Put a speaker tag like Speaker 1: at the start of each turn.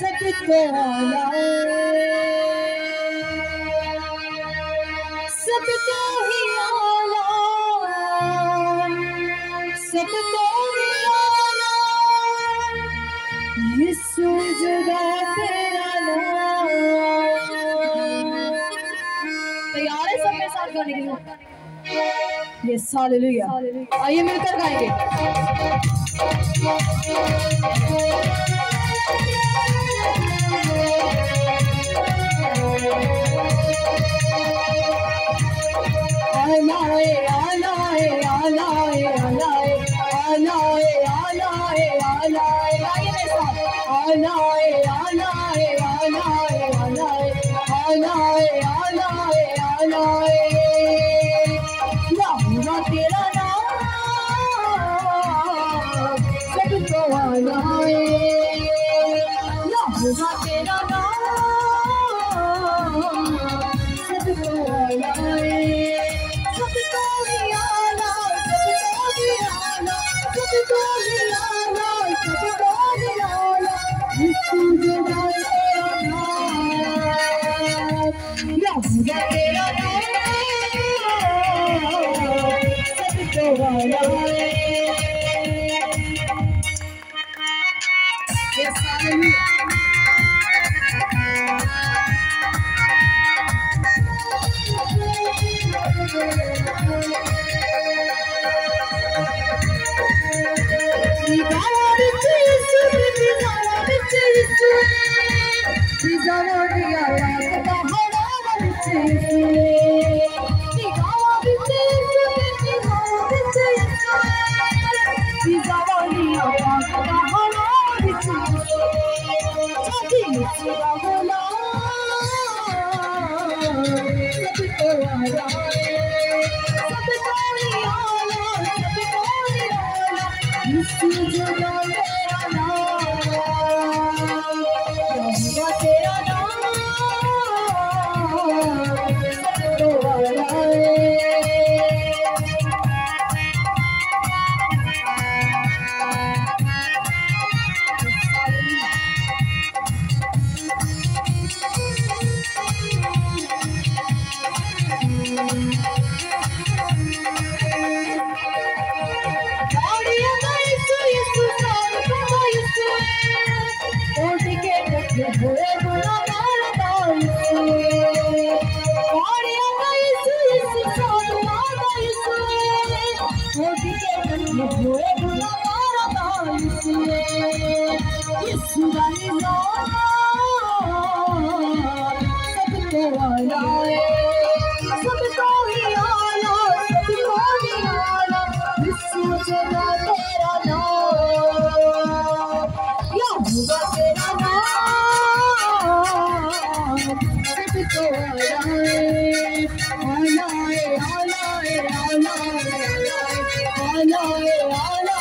Speaker 1: सबको आना सबको ही आना सबको ही आना यीशु जुदा तेरा नाम। तैयार है सब मेरे साथ गाने के लिए? Yes hallelujah. आइए मिलकर गाएंगे। तेरा नाम सबको आना है, यहोवा तेरा नाम सबको आना है, सबको ही आना सबको ही आना सबको ही आना सबको ही आना यीशु जुदा तेरा नाम, यहोवा तेरा नाम सबको आना है। Yes, hallelujah. Allah